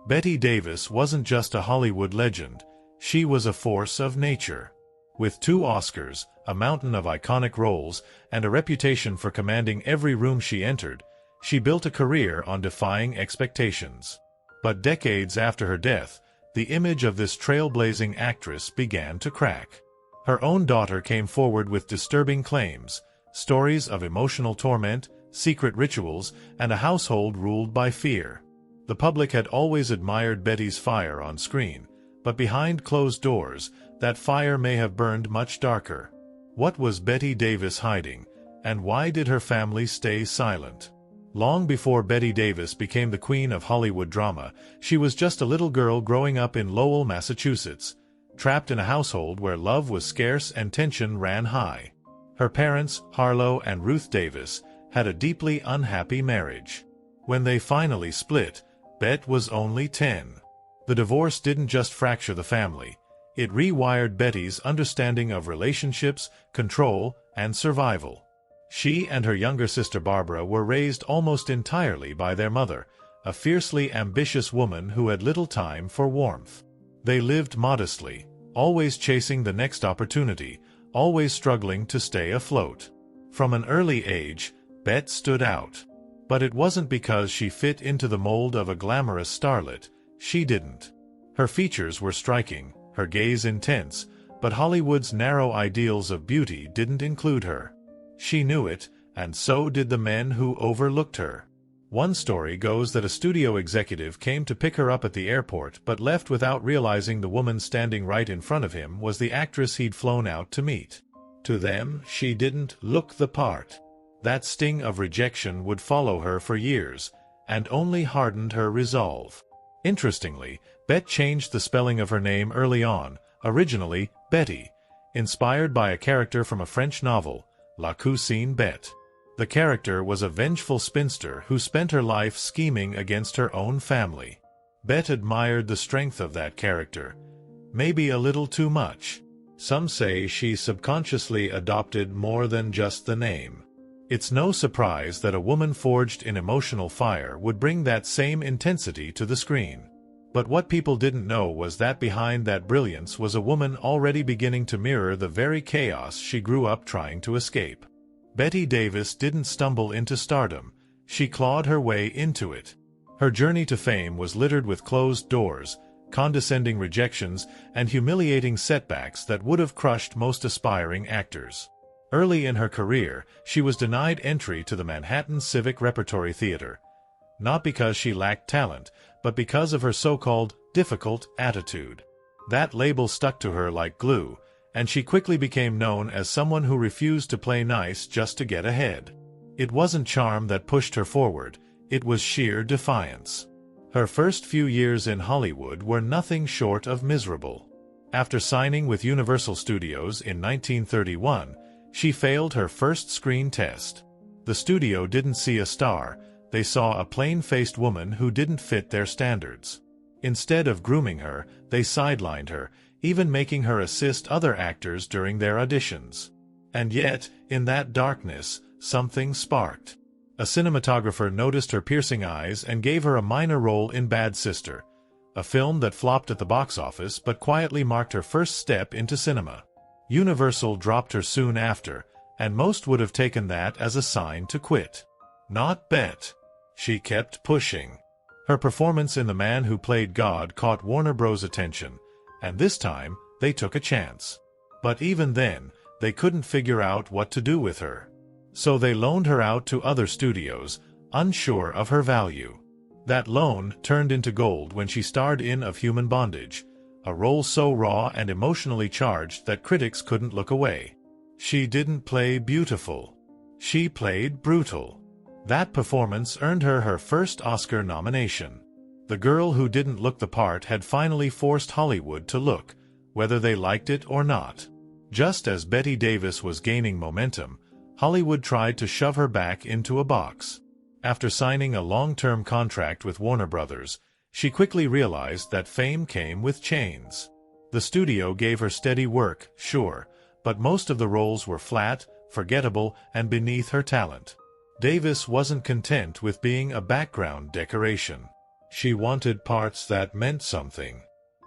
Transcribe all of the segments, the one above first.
Bette Davis wasn't just a Hollywood legend, she was a force of nature. With 2 Oscars, a mountain of iconic roles, and a reputation for commanding every room she entered, she built a career on defying expectations. But decades after her death, the image of this trailblazing actress began to crack. Her own daughter came forward with disturbing claims, stories of emotional torment, secret rituals, and a household ruled by fear. The public had always admired Betty's fire on screen, but behind closed doors, that fire may have burned much darker. What was Bette Davis hiding, and why did her family stay silent? Long before Bette Davis became the queen of Hollywood drama, she was just a little girl growing up in Lowell, Massachusetts, trapped in a household where love was scarce and tension ran high. Her parents, Harlow and Ruth Davis, had a deeply unhappy marriage. When they finally split, Bette was only 10. The divorce didn't just fracture the family, it rewired Betty's understanding of relationships, control, and survival. She and her younger sister Barbara were raised almost entirely by their mother, a fiercely ambitious woman who had little time for warmth. They lived modestly, always chasing the next opportunity, always struggling to stay afloat. From an early age, Bette stood out. But it wasn't because she fit into the mold of a glamorous starlet, she didn't. Her features were striking, her gaze intense, but Hollywood's narrow ideals of beauty didn't include her. She knew it, and so did the men who overlooked her. One story goes that a studio executive came to pick her up at the airport but left without realizing the woman standing right in front of him was the actress he'd flown out to meet. To them, she didn't look the part. That sting of rejection would follow her for years, and only hardened her resolve. Interestingly, Bette changed the spelling of her name early on, originally Betty, inspired by a character from a French novel, La Cousine Bette. The character was a vengeful spinster who spent her life scheming against her own family. Bette admired the strength of that character, maybe a little too much. Some say she subconsciously adopted more than just the name. It's no surprise that a woman forged in emotional fire would bring that same intensity to the screen. But what people didn't know was that behind that brilliance was a woman already beginning to mirror the very chaos she grew up trying to escape. Bette Davis didn't stumble into stardom, she clawed her way into it. Her journey to fame was littered with closed doors, condescending rejections, and humiliating setbacks that would have crushed most aspiring actors. Early in her career, she was denied entry to the Manhattan Civic Repertory Theater, not because she lacked talent, but because of her so-called difficult attitude. That label stuck to her like glue, and she quickly became known as someone who refused to play nice just to get ahead. It wasn't charm that pushed her forward, it was sheer defiance. Her first few years in Hollywood were nothing short of miserable. After signing with Universal Studios in 1931, she failed her first screen test. The studio didn't see a star, they saw a plain-faced woman who didn't fit their standards. Instead of grooming her, they sidelined her, even making her assist other actors during their auditions. And yet, in that darkness, something sparked. A cinematographer noticed her piercing eyes and gave her a minor role in Bad Sister, a film that flopped at the box office but quietly marked her first step into cinema. Universal dropped her soon after, and most would have taken that as a sign to quit. Not Bette. She kept pushing. Her performance in The Man Who Played God caught Warner Bros.' attention, and this time, they took a chance. But even then, they couldn't figure out what to do with her. So they loaned her out to other studios, unsure of her value. That loan turned into gold when she starred in Of Human Bondage, a role so raw and emotionally charged that critics couldn't look away. She didn't play beautiful. She played brutal. That performance earned her her first Oscar nomination. The girl who didn't look the part had finally forced Hollywood to look, whether they liked it or not. Just as Bette Davis was gaining momentum, Hollywood tried to shove her back into a box. After signing a long-term contract with Warner Bros., she quickly realized that fame came with chains. The studio gave her steady work, sure, but most of the roles were flat, forgettable, and beneath her talent. Davis wasn't content with being a background decoration. She wanted parts that meant something.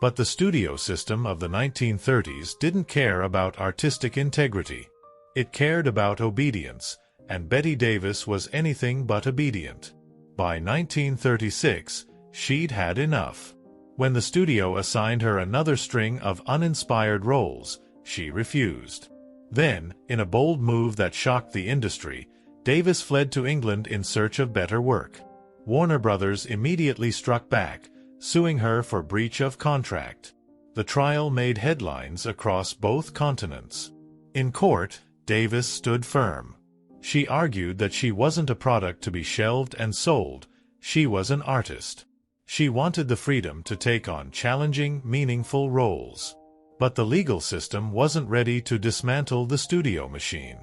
But the studio system of the 1930s didn't care about artistic integrity. It cared about obedience, and Bette Davis was anything but obedient. By 1936, she'd had enough. When the studio assigned her another string of uninspired roles, she refused. Then, in a bold move that shocked the industry, Davis fled to England in search of better work. Warner Brothers immediately struck back, suing her for breach of contract. The trial made headlines across both continents. In court, Davis stood firm. She argued that she wasn't a product to be shelved and sold, she was an artist. She wanted the freedom to take on challenging, meaningful roles. But the legal system wasn't ready to dismantle the studio machine.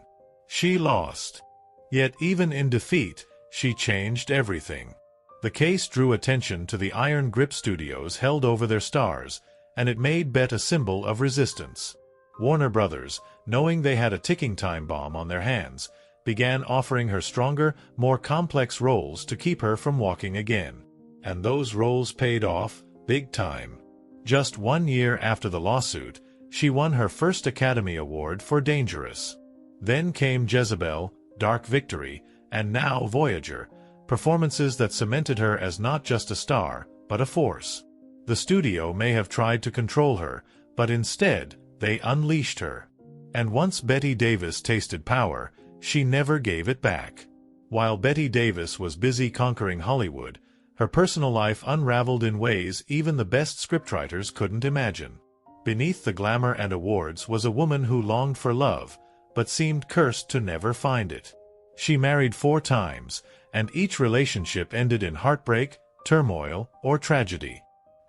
She lost. Yet even in defeat, she changed everything. The case drew attention to the iron grip studios held over their stars, and it made Bette a symbol of resistance. Warner Brothers, knowing they had a ticking time bomb on their hands, began offering her stronger, more complex roles to keep her from walking again. And those roles paid off, big time. Just 1 year after the lawsuit, she won her first Academy Award for Dangerous. Then came Jezebel, Dark Victory, and now Voyager, performances that cemented her as not just a star, but a force. The studio may have tried to control her, but instead, they unleashed her. And once Bette Davis tasted power, she never gave it back. While Bette Davis was busy conquering Hollywood, her personal life unraveled in ways even the best scriptwriters couldn't imagine. Beneath the glamour and awards was a woman who longed for love, but seemed cursed to never find it. She married 4 times, and each relationship ended in heartbreak, turmoil, or tragedy.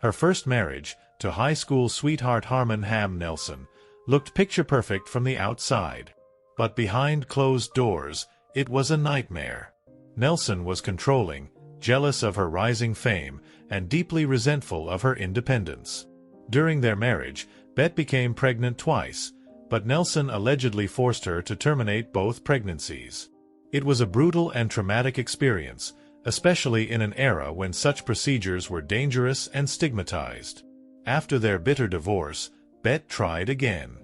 Her first marriage, to high school sweetheart Harmon Ham Nelson, looked picture-perfect from the outside. But behind closed doors, it was a nightmare. Nelson was controlling, jealous of her rising fame, and deeply resentful of her independence. During their marriage, Bette became pregnant twice, but Nelson allegedly forced her to terminate both pregnancies. It was a brutal and traumatic experience, especially in an era when such procedures were dangerous and stigmatized. After their bitter divorce, Bette tried again.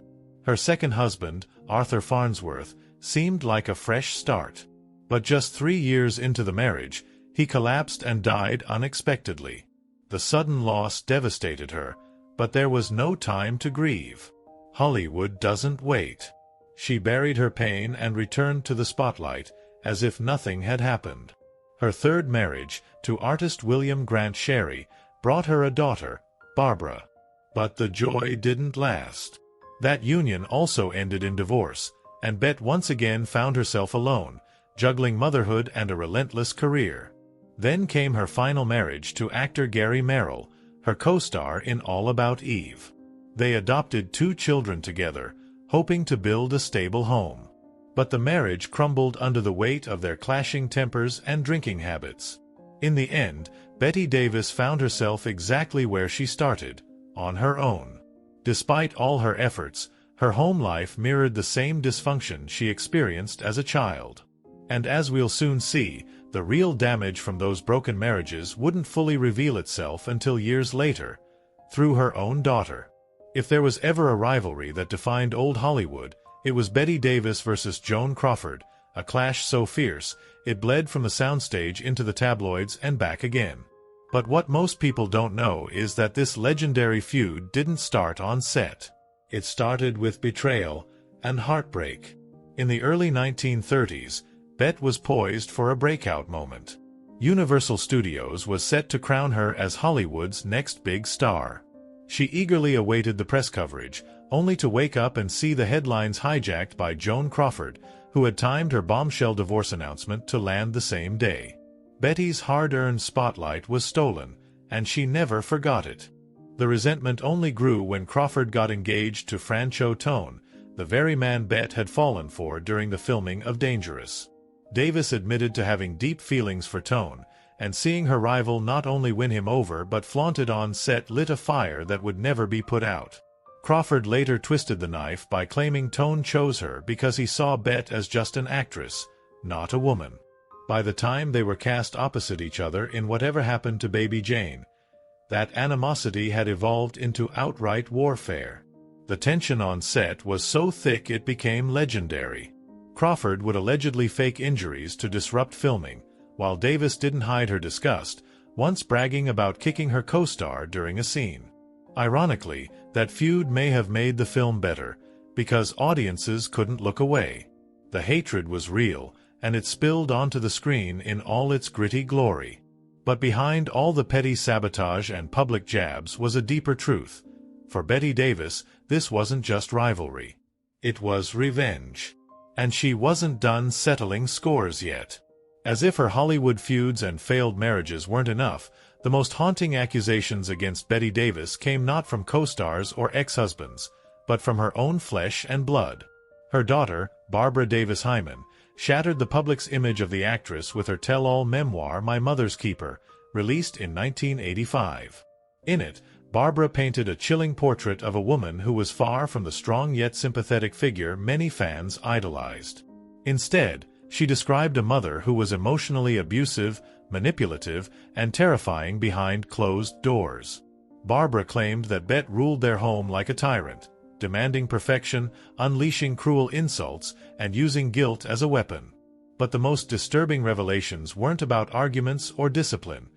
Her second husband, Arthur Farnsworth, seemed like a fresh start. But just 3 years into the marriage, he collapsed and died unexpectedly. The sudden loss devastated her, but there was no time to grieve. Hollywood doesn't wait. She buried her pain and returned to the spotlight, as if nothing had happened. Her third marriage, to artist William Grant Sherry, brought her a daughter, Barbara. But the joy didn't last. That union also ended in divorce, and Bette once again found herself alone, juggling motherhood and a relentless career. Then came her final marriage to actor Gary Merrill, her co-star in All About Eve. They adopted 2 children together, hoping to build a stable home. But the marriage crumbled under the weight of their clashing tempers and drinking habits. In the end, Bette Davis found herself exactly where she started, on her own. Despite all her efforts, her home life mirrored the same dysfunction she experienced as a child. And as we'll soon see, the real damage from those broken marriages wouldn't fully reveal itself until years later, through her own daughter. If there was ever a rivalry that defined old Hollywood, it was Bette Davis versus Joan Crawford, a clash so fierce, it bled from the soundstage into the tabloids and back again. But what most people don't know is that this legendary feud didn't start on set. It started with betrayal and heartbreak. In the early 1930s, Bette was poised for a breakout moment. Universal Studios was set to crown her as Hollywood's next big star. She eagerly awaited the press coverage, only to wake up and see the headlines hijacked by Joan Crawford, who had timed her bombshell divorce announcement to land the same day. Bette's hard-earned spotlight was stolen, and she never forgot it. The resentment only grew when Crawford got engaged to Franchot Tone, the very man Bette had fallen for during the filming of Dangerous. Davis admitted to having deep feelings for Tone, and seeing her rival not only win him over but flaunt it on set lit a fire that would never be put out. Crawford later twisted the knife by claiming Tone chose her because he saw Bette as just an actress, not a woman. By the time they were cast opposite each other in Whatever Happened to Baby Jane, that animosity had evolved into outright warfare. The tension on set was so thick it became legendary. Crawford would allegedly fake injuries to disrupt filming, while Davis didn't hide her disgust, once bragging about kicking her co-star during a scene. Ironically, that feud may have made the film better, because audiences couldn't look away. The hatred was real, and it spilled onto the screen in all its gritty glory. But behind all the petty sabotage and public jabs was a deeper truth. For Bette Davis, this wasn't just rivalry. It was revenge. And she wasn't done settling scores yet. As if her Hollywood feuds and failed marriages weren't enough, the most haunting accusations against Bette Davis came not from co-stars or ex-husbands, but from her own flesh and blood. Her daughter, Barbara Davis Hyman, shattered the public's image of the actress with her tell-all memoir My Mother's Keeper, released in 1985. In it, Barbara painted a chilling portrait of a woman who was far from the strong yet sympathetic figure many fans idolized. Instead, she described a mother who was emotionally abusive, manipulative, and terrifying behind closed doors. Barbara claimed that Bette ruled their home like a tyrant, demanding perfection, unleashing cruel insults, and using guilt as a weapon. But the most disturbing revelations weren't about arguments or discipline.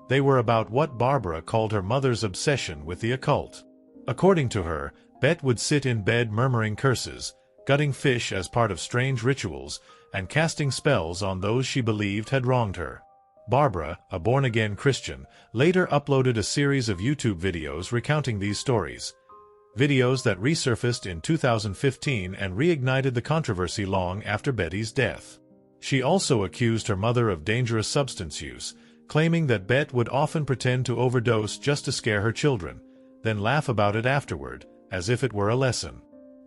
They were about what Barbara called her mother's obsession with the occult. According to her, Bette would sit in bed murmuring curses, gutting fish as part of strange rituals, and casting spells on those she believed had wronged her. Barbara, a born-again Christian, later uploaded a series of YouTube videos recounting these stories. Videos that resurfaced in 2015 and reignited the controversy long after Bette's death. She also accused her mother of dangerous substance use, claiming that Bette would often pretend to overdose just to scare her children, then laugh about it afterward, as if it were a lesson.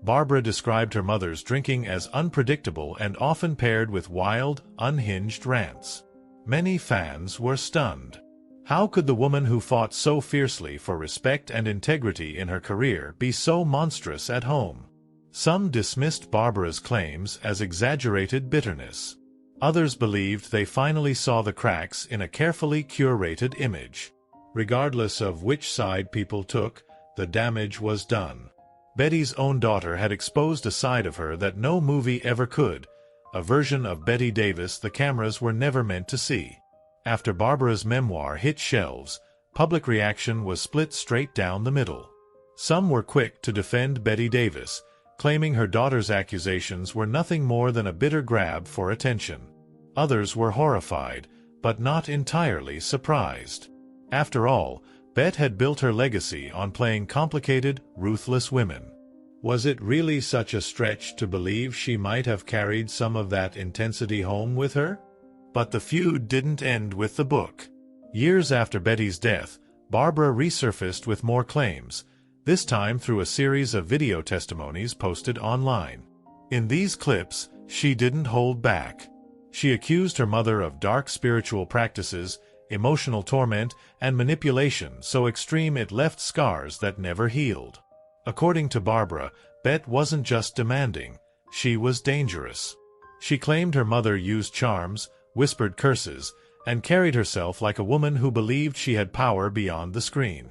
Barbara described her mother's drinking as unpredictable and often paired with wild, unhinged rants. Many fans were stunned. How could the woman who fought so fiercely for respect and integrity in her career be so monstrous at home? Some dismissed Barbara's claims as exaggerated bitterness. Others believed they finally saw the cracks in a carefully curated image. Regardless of which side people took, the damage was done. Bette's own daughter had exposed a side of her that no movie ever could, a version of Bette Davis the cameras were never meant to see. After Barbara's memoir hit shelves, public reaction was split straight down the middle. Some were quick to defend Bette Davis, claiming her daughter's accusations were nothing more than a bitter grab for attention. Others were horrified, but not entirely surprised. After all, Bette had built her legacy on playing complicated, ruthless women. Was it really such a stretch to believe she might have carried some of that intensity home with her? But the feud didn't end with the book. Years after Bette's death, Barbara resurfaced with more claims, this time through a series of video testimonies posted online. In these clips, she didn't hold back. She accused her mother of dark spiritual practices, emotional torment, and manipulation so extreme it left scars that never healed. According to Barbara, Bette wasn't just demanding, she was dangerous. She claimed her mother used charms, whispered curses, and carried herself like a woman who believed she had power beyond the screen.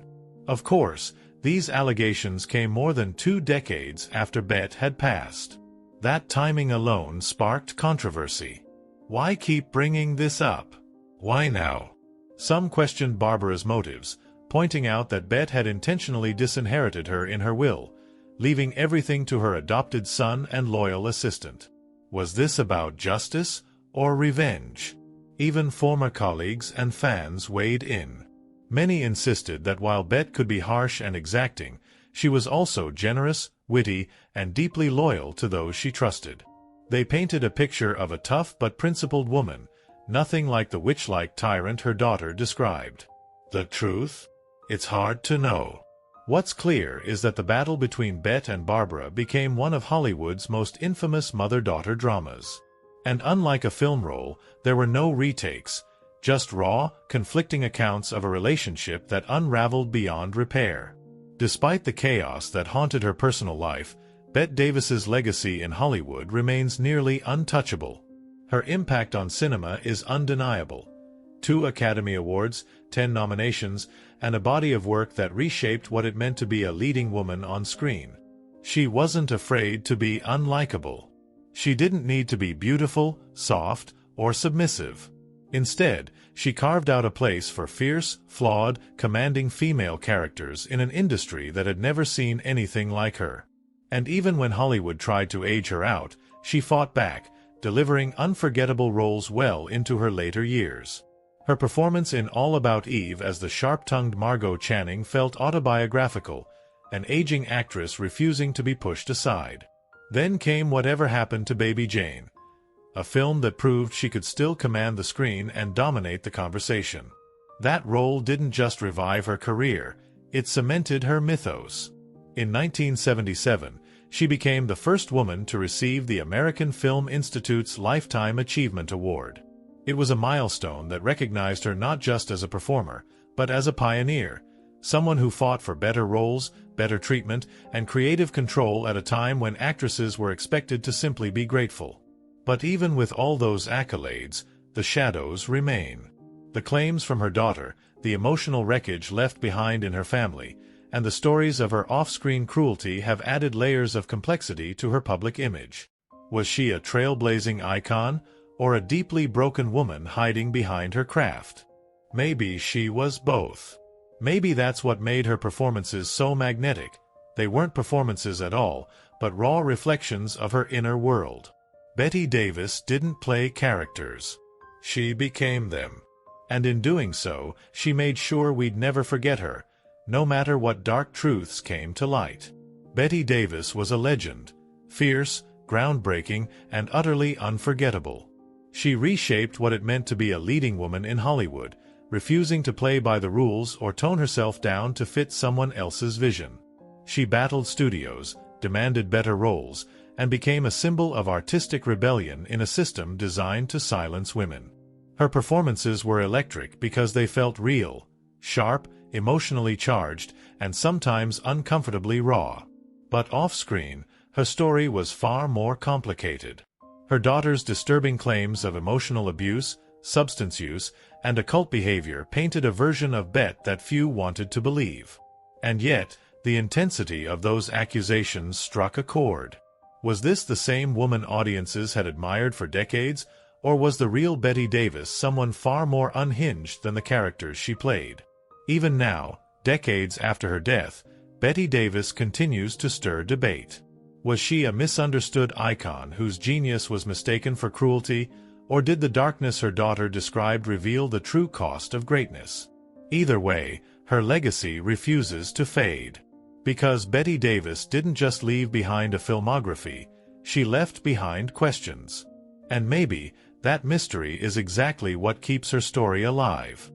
Of course, these allegations came more than 2 decades after Bette had passed. That timing alone sparked controversy. Why keep bringing this up? Why now? Some questioned Barbara's motives, pointing out that Bette had intentionally disinherited her in her will, leaving everything to her adopted son and loyal assistant. Was this about justice or revenge? Even former colleagues and fans weighed in. Many insisted that while Bette could be harsh and exacting, she was also generous, witty, and deeply loyal to those she trusted. They painted a picture of a tough but principled woman, nothing like the witch-like tyrant her daughter described. The truth? It's hard to know. What's clear is that the battle between Bette and Barbara became one of Hollywood's most infamous mother-daughter dramas. And unlike a film role, there were no retakes, just raw, conflicting accounts of a relationship that unraveled beyond repair. Despite the chaos that haunted her personal life, Bette Davis's legacy in Hollywood remains nearly untouchable. Her impact on cinema is undeniable. 2 Academy Awards, 10 nominations, and a body of work that reshaped what it meant to be a leading woman on screen. She wasn't afraid to be unlikable. She didn't need to be beautiful, soft, or submissive. Instead, she carved out a place for fierce, flawed, commanding female characters in an industry that had never seen anything like her. And even when Hollywood tried to age her out, she fought back, delivering unforgettable roles well into her later years. Her performance in All About Eve as the sharp-tongued Margot Channing felt autobiographical, an aging actress refusing to be pushed aside. Then came Whatever Happened to Baby Jane, a film that proved she could still command the screen and dominate the conversation. That role didn't just revive her career, it cemented her mythos. In 1977, she became the first woman to receive the American Film Institute's Lifetime Achievement Award. It was a milestone that recognized her not just as a performer, but as a pioneer, someone who fought for better roles, better treatment, and creative control at a time when actresses were expected to simply be grateful. But even with all those accolades, the shadows remain. The claims from her daughter, the emotional wreckage left behind in her family, and the stories of her off-screen cruelty have added layers of complexity to her public image. Was she a trailblazing icon, or a deeply broken woman hiding behind her craft? Maybe she was both. Maybe that's what made her performances so magnetic. They weren't performances at all, but raw reflections of her inner world. Bette Davis didn't play characters. She became them. And in doing so, she made sure we'd never forget her, no matter what dark truths came to light. Bette Davis was a legend, fierce, groundbreaking, and utterly unforgettable. She reshaped what it meant to be a leading woman in Hollywood, refusing to play by the rules or tone herself down to fit someone else's vision. She battled studios, demanded better roles, and became a symbol of artistic rebellion in a system designed to silence women. Her performances were electric because they felt real, sharp, emotionally charged, and sometimes uncomfortably raw. But off-screen, her story was far more complicated. Her daughter's disturbing claims of emotional abuse, substance use, and occult behavior painted a version of Bette that few wanted to believe. And yet, the intensity of those accusations struck a chord. Was this the same woman audiences had admired for decades, or was the real Bette Davis someone far more unhinged than the characters she played? Even now, decades after her death, Bette Davis continues to stir debate. Was she a misunderstood icon whose genius was mistaken for cruelty, or did the darkness her daughter described reveal the true cost of greatness? Either way, her legacy refuses to fade. Because Bette Davis didn't just leave behind a filmography, she left behind questions. And maybe that mystery is exactly what keeps her story alive.